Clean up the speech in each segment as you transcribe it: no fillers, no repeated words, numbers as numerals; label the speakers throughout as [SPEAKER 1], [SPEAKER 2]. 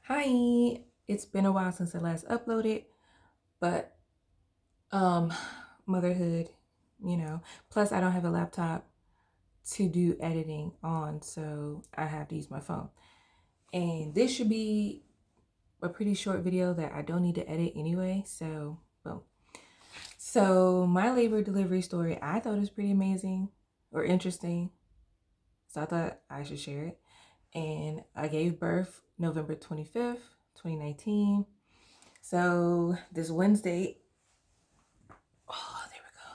[SPEAKER 1] Hi, it's been a while since I last uploaded, but um motherhood, you know. Plus I don't have a laptop to do editing on, so I have to use my phone. And this should be a pretty short video that I don't need to edit anyway, so boom. So my labor delivery story, I thought was pretty amazing or interesting. So I thought I should share it. And I gave birth November 25th, 2019. So this Wednesday, oh, there we go.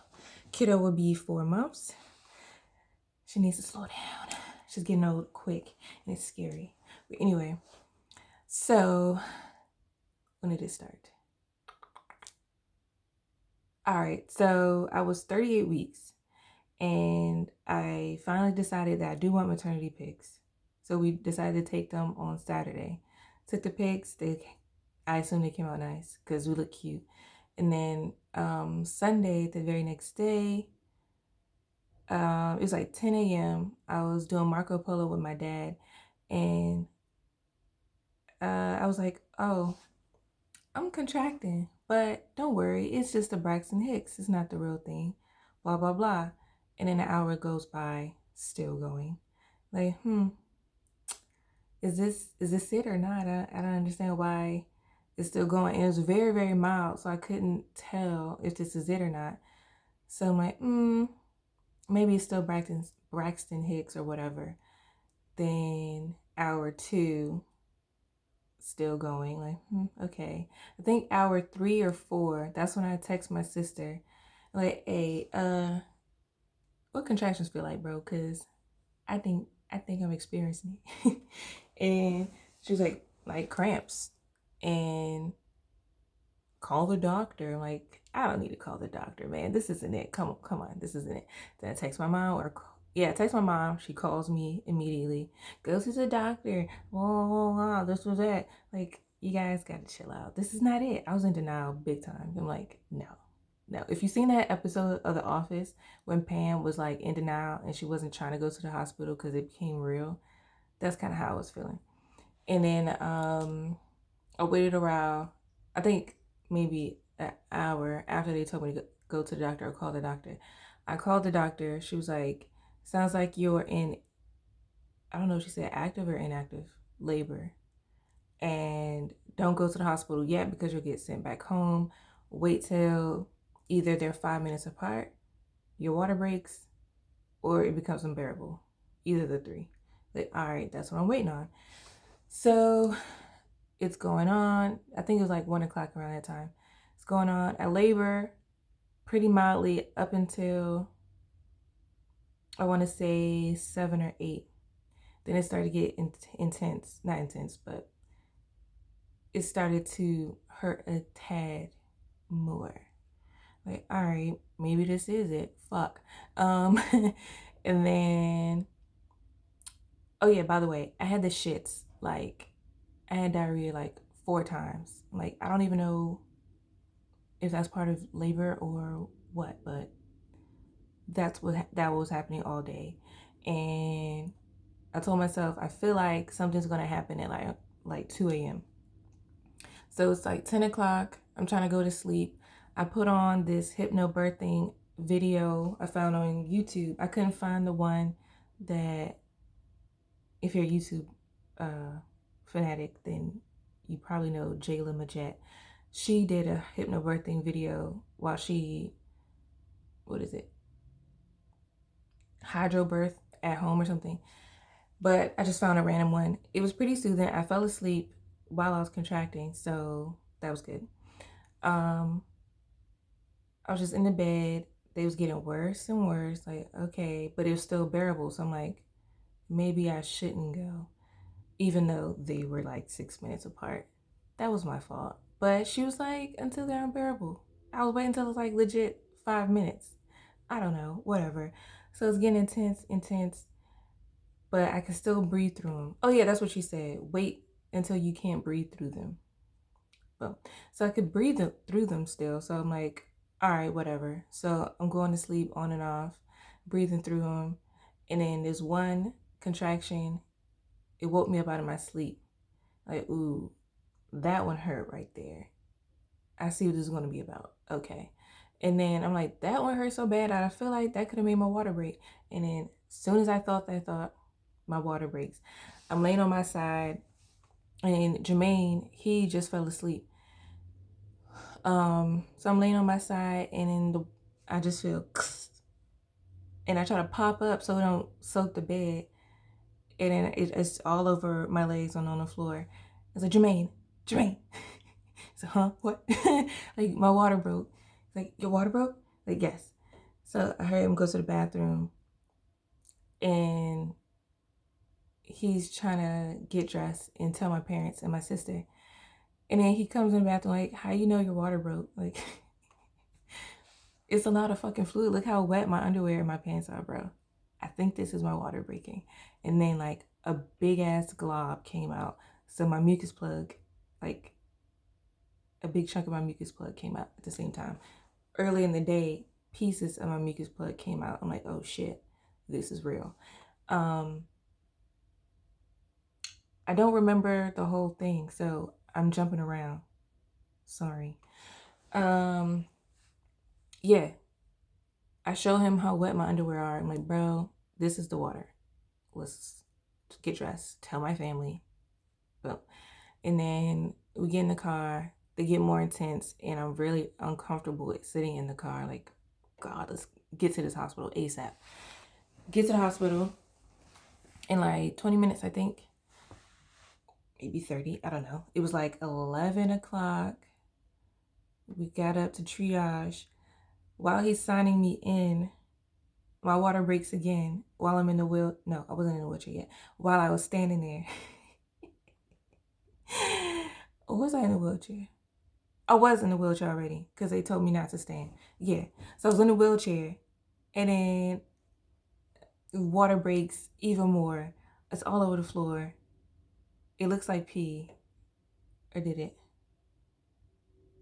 [SPEAKER 1] Kiddo will be 4 months. She needs to slow down. She's getting old quick and it's scary. But anyway, so when did it start? All right, so I was 38 weeks and I finally decided that I do want maternity pics. So we decided to take them on Saturday. Took the pics. I assume they came out nice because we look cute. And then Sunday, the very next day, it was like 10 a.m. I was doing Marco Polo with my dad, and I was like, oh, I'm contracting, but don't worry, it's just the Braxton Hicks. It's not the real thing. Blah, blah, blah. And then an hour goes by, still going. Like, is this it or not? I don't understand why it's still going. And it was very, very mild, so I couldn't tell if this is it or not. So I'm like, maybe it's still Braxton Hicks or whatever. Then hour two, still going. Like, okay. I think hour 3 or 4, that's when I text my sister. Like, hey, what contractions feel like, bro? Cause I think I'm experiencing it. And she was like cramps. And call the doctor. I'm like, I don't need to call the doctor, man. This isn't it. Come on, this isn't it. Then I text my mom yeah, text my mom. She calls me immediately. Go to the doctor. Whoa, this was that. Like, you guys gotta chill out. This is not it. I was in denial big time. I'm like, no. No. If you've seen that episode of The Office when Pam was like in denial and she wasn't trying to go to the hospital because it became real, that's kind of how I was feeling. And then I waited around, I think maybe an hour after they told me to go to the doctor or call the doctor. I called the doctor. She was like, sounds like you're in, I don't know if she said active or inactive labor. And don't go to the hospital yet because you'll get sent back home. Wait till either they're 5 minutes apart, your water breaks, or it becomes unbearable. Either the three. Like, all right, that's what I'm waiting on. So it's going on. I think it was like 1 o'clock around that time. It's going on. I labor pretty mildly up until I want to say 7 or 8. Then it started to get intense. Not intense, but it started to hurt a tad more. Like, all right, maybe this is it. Fuck. And then, oh yeah, by the way, I had the shits. Like, I had diarrhea like 4 times. Like, I don't even know if that's part of labor or what, but that was happening all day. And I told myself I feel like something's gonna happen at like 2 a.m. So it's like 10 o'clock. I'm trying to go to sleep. I put on this hypnobirthing video I found on YouTube. I couldn't find the one that, if you're a YouTube fanatic, then you probably know Jayla Majette. She did a hypnobirthing video while she, what is it, hydrobirth at home or something. But I just found a random one. It was pretty soothing. I fell asleep while I was contracting, so that was good. I was just in the bed. They was getting worse and worse. Like, okay, but it was still bearable. So I'm like, maybe I shouldn't go, even though they were like 6 minutes apart. That was my fault. But she was like, until they're unbearable. I was waiting until it was like legit 5 minutes. I don't know, whatever. So it's getting intense, but I can still breathe through them. Oh yeah, that's what she said. Wait until you can't breathe through them. Well, so I could breathe through them still. So I'm like, all right, whatever. So I'm going to sleep on and off, breathing through them. And then there's one contraction. It woke me up out of my sleep. Like, ooh, that one hurt right there. I see what this is going to be about. Okay. And then I'm like, that one hurt so bad that I feel like that could have made my water break. And then as soon as I thought that thought, my water breaks. I'm laying on my side, and Jermaine, he just fell asleep. So I'm laying on my side, and then I just feel, and I try to pop up so it don't soak the bed, and then it's all over my legs and on the floor. It's like, Jermaine. So, huh? What? Like, my water broke. Like, your water broke? Like, yes. So I heard him go to the bathroom, and he's trying to get dressed and tell my parents and my sister. And then he comes in the bathroom like, how you know your water broke? Like, it's a lot of fucking fluid. Look how wet my underwear and my pants are, bro. I think this is my water breaking. And then like a big ass glob came out. So my mucus plug, like a big chunk of my mucus plug came out at the same time. Early in the day, pieces of my mucus plug came out. I'm like, oh shit, this is real. I don't remember the whole thing, so I'm jumping around. Sorry. Yeah. I show him how wet my underwear are. I'm like, bro, this is the water. Let's get dressed. Tell my family. Boom. And then we get in the car. They get more intense, and I'm really uncomfortable with sitting in the car. Like, God, let's get to this hospital ASAP. Get to the hospital in like 20 minutes, I think. Maybe 30. I don't know. It was like 11 o'clock. We got up to triage. While he's signing me in, my water breaks again while I'm in the wheel. No, I wasn't in the wheelchair yet. While I was standing there. Or was I in the wheelchair? I was in the wheelchair already because they told me not to stand. Yeah. So I was in the wheelchair, and then water breaks even more. It's all over the floor. It looks like pee. Or did it?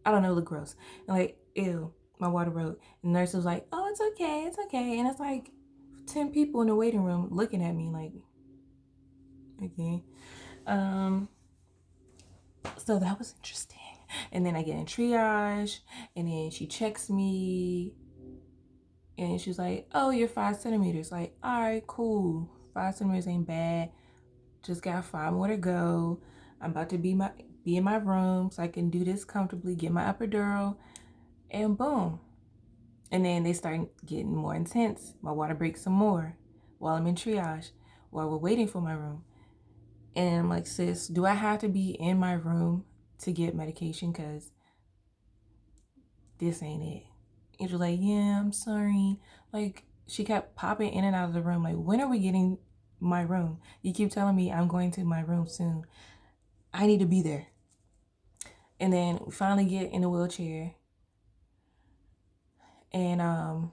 [SPEAKER 1] I don't know, it looked gross. And like, ew, my water broke. And the nurse was like, oh, it's okay, it's okay. And it's like 10 people in the waiting room looking at me like, okay. So that was interesting. And then I get in triage, and then she checks me, and she's like, oh, you're 5 centimeters. Like, all right, cool. 5 centimeters ain't bad. Just got 5 more to go. I'm about to be in my room so I can do this comfortably, get my epidural, and boom. And then they start getting more intense. My water breaks some more while I'm in triage, while we're waiting for my room. And I'm like, sis, do I have to be in my room to get medication? Because this ain't it. And she's like, yeah, I'm sorry. Like, she kept popping in and out of the room. Like, when are we getting my room? You keep telling me I'm going to my room soon. I need to be there. And then we finally get in the wheelchair. And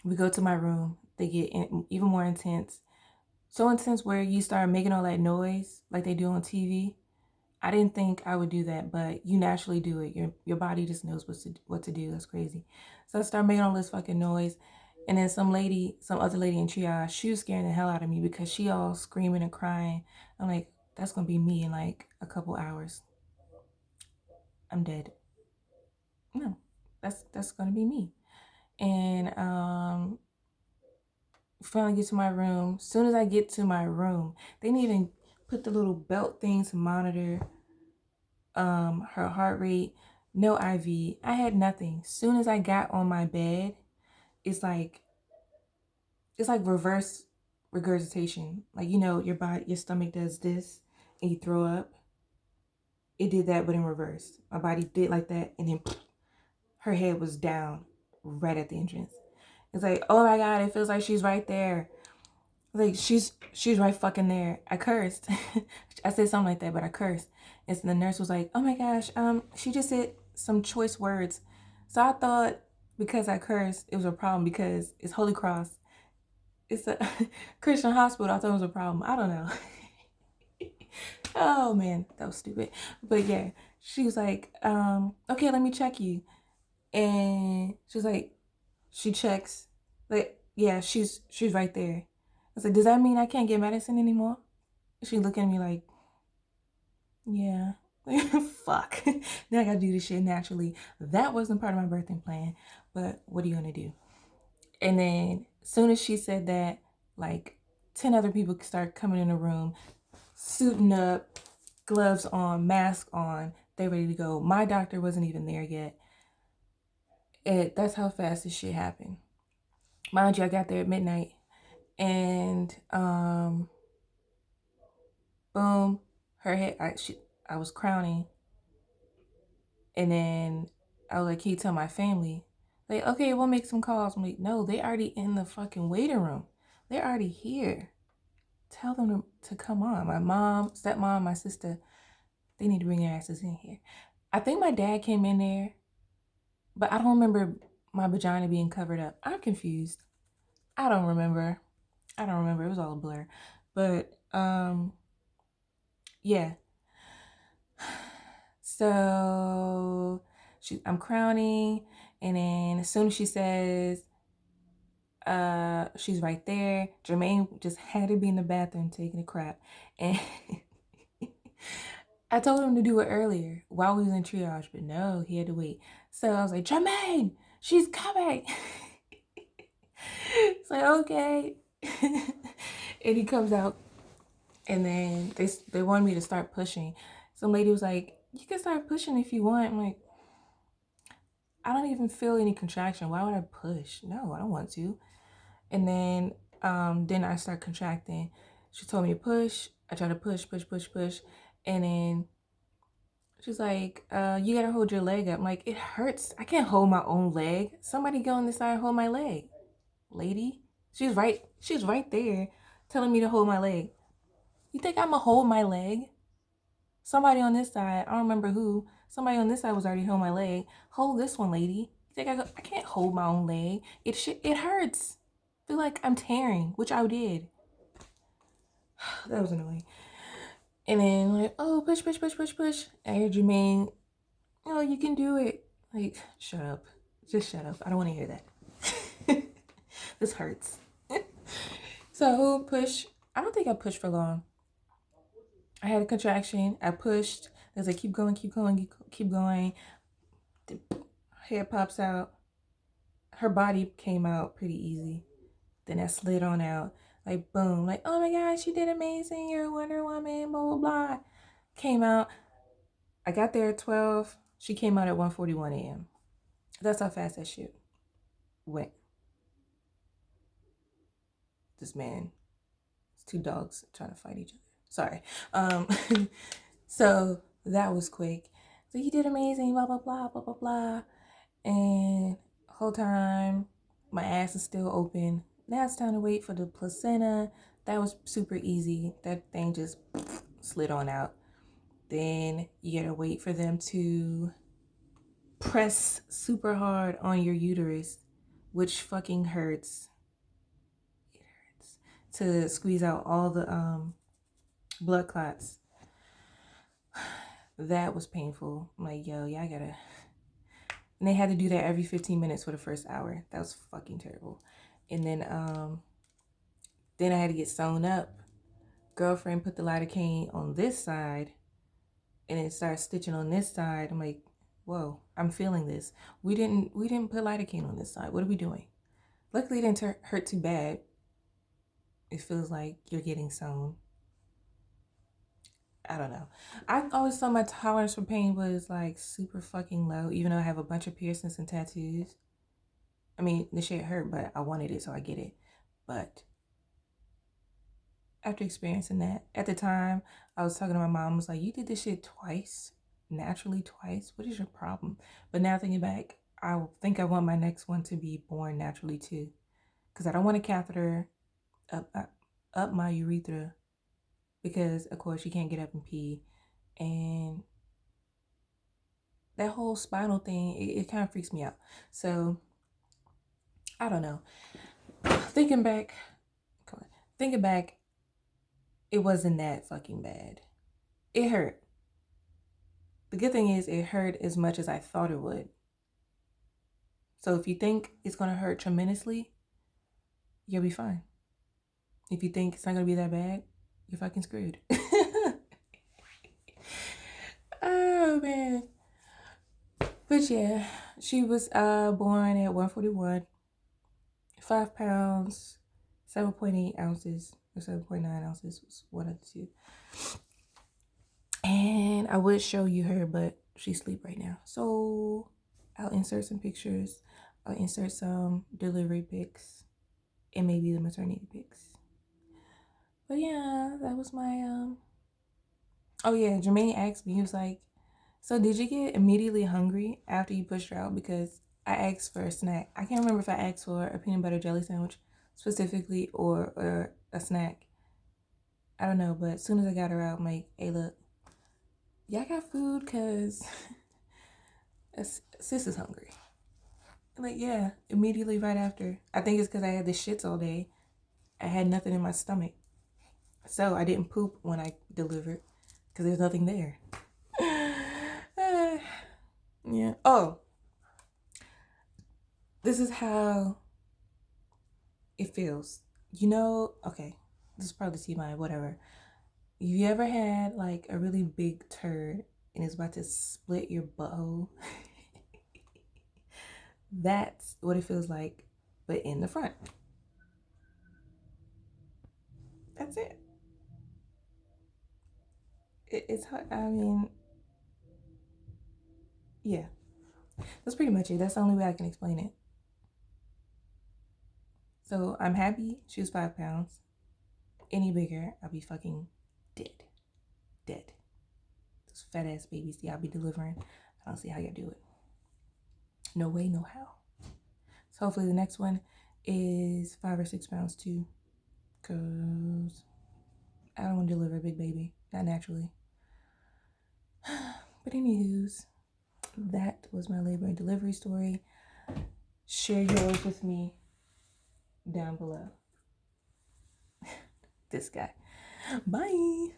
[SPEAKER 1] we go to my room. They get even more intense. So intense where you start making all that noise like they do on TV. I didn't think I would do that, but you naturally do it. Your body just knows what to do. That's crazy. So I started making all this fucking noise. And then some other lady in triage, she was scaring the hell out of me because she all screaming and crying. I'm like, that's going to be me in like a couple hours. I'm dead. No, that's going to be me. And finally get to my room. As soon as I get to my room, they didn't even put the little belt thing to monitor her heart rate. No IV. I had nothing. As soon as I got on my bed, it's like reverse regurgitation. Like, you know, your stomach does this and you throw up. It did that, but in reverse. My body did like that, and then her head was down right at the entrance. It's like, oh my God, it feels like she's right there. Like, she's right fucking there. I cursed. I said something like that, but I cursed. And so the nurse was like, oh my gosh, she just said some choice words. So I thought because I cursed, it was a problem because it's Holy Cross. It's a Christian hospital. I thought it was a problem. I don't know. Oh man, that was stupid. But yeah, she was like, okay, let me check you. And she was like, she checks. Like, yeah, she's right there. I was like, does that mean I can't get medicine anymore? She looking at me like, yeah. Fuck. Now I gotta do this shit naturally. That wasn't part of my birthing plan, but what are you gonna do? And then as soon as she said that, like 10 other people start coming in the room, suiting up, gloves on, mask on, they ready to go. My doctor wasn't even there yet. That's how fast this shit happened. Mind you, I got there at midnight, and boom, her head. I was crowning, and then I was like, "Can you tell my family?" Like, okay, we'll make some calls. I'm like, no, they already in the fucking waiting room. They're already here. Tell them to come on. My mom, stepmom, my sister, they need to bring their asses in here. I think my dad came in there, but I don't remember my vagina being covered up. I'm confused. I don't remember. It was all a blur. But yeah. So I'm crowning, and then as soon as she says she's right there, Jermaine just had to be in the bathroom taking a crap. And I told him to do it earlier while we was in triage, but no, he had to wait. So I was like, Jermaine, she's coming. It's like, okay. And he comes out, and then they wanted me to start pushing. Some lady was like, you can start pushing if you want. I'm like, I don't even feel any contraction. Why would I push? No, I don't want to. And then I start contracting. She told me to push. I try to push, and then she's like, you gotta hold your leg up. I'm like, it hurts. I can't hold my own leg. Somebody go on this side and hold my leg. Lady. She's right there telling me to hold my leg. You think I'ma hold my leg? Somebody on this side, I don't remember who, somebody on this side was already holding my leg. Hold this one, lady. You think I can't hold my own leg? It hurts. I feel like I'm tearing, which I did. That was annoying. And then like, oh, push. I heard Jermaine, oh, you can do it. Like, shut up. Just shut up. I don't want to hear that. This hurts. So push. I don't think I pushed for long. I had a contraction. I pushed. I was like, keep going. The head pops out. Her body came out pretty easy. Then I slid on out. Like, boom. Like, oh my gosh, you did amazing. You're a Wonder Woman. Blah, blah, blah. Came out. I got there at 12. She came out at 1:41 a.m. That's how fast that shit went. This man, it's two dogs trying to fight each other. Sorry. So that was quick. So you did amazing, blah, blah, blah, blah, blah, blah. And the whole time, my ass is still open. Now it's time to wait for the placenta. That was super easy. That thing just slid on out. Then you gotta wait for them to press super hard on your uterus, which fucking hurts. It hurts to squeeze out all the blood clots. That was painful. I'm like, yo, yeah, I gotta. And they had to do that every 15 minutes for the first hour. That was fucking terrible. And then I had to get sewn up. Girlfriend put the lidocaine on this side, and it started stitching on this side. I'm like, whoa, I'm feeling this. We didn't put lidocaine on this side. What are we doing? Luckily, it didn't hurt too bad. It feels like you're getting sewn. I don't know. I always thought my tolerance for pain was like super fucking low, even though I have a bunch of piercings and tattoos. I mean, the shit hurt, but I wanted it, so I get it. But after experiencing that, at the time, I was talking to my mom. I was like, you did this shit twice, naturally twice. What is your problem? But now thinking back, I think I want my next one to be born naturally too. Because I don't want a catheter up my urethra. Because, of course, you can't get up and pee. And that whole spinal thing, it kind of freaks me out. So, I don't know. Thinking back, it wasn't that fucking bad. It hurt. The good thing is it hurt as much as I thought it would. So if you think it's going to hurt tremendously, you'll be fine. If you think it's not going to be that bad, you're fucking screwed. man. But yeah, she was born at 141, 5 pounds, 7.8 ounces, or 7.9 ounces was one of the two. And I would show you her, but she's asleep right now. So I'll insert some pictures. I'll insert some delivery pics and maybe the maternity pics. But yeah, that was my oh yeah, Jermaine asked me, he was like, so did you get immediately hungry after you pushed her out? Because I asked for a snack. I can't remember if I asked for a peanut butter jelly sandwich specifically or a snack. I don't know, but as soon as I got her out, I'm like, hey, look, y'all got food? Because sis is hungry. I'm like, yeah, immediately right after. I think it's because I had the shits all day. I had nothing in my stomach. So I didn't poop when I delivered because there's nothing there. Yeah. Oh, this is how it feels. You know, okay, this is probably TMI, whatever. You ever had like a really big turd and it's about to split your butthole? That's what it feels like, but in the front. That's it. It's hard. I mean, yeah, that's pretty much it. That's the only way I can explain it. So I'm happy she was 5 pounds. Any bigger, I'll be fucking dead. Dead. Those fat ass babies, y'all be delivering. I don't see how y'all do it. No way, no how. So hopefully the next one is 5 or 6 pounds too. Cause I don't want to deliver a big baby. Not naturally. But anywho's, that was my labor and delivery story. Share yours with me down below. This guy. Bye.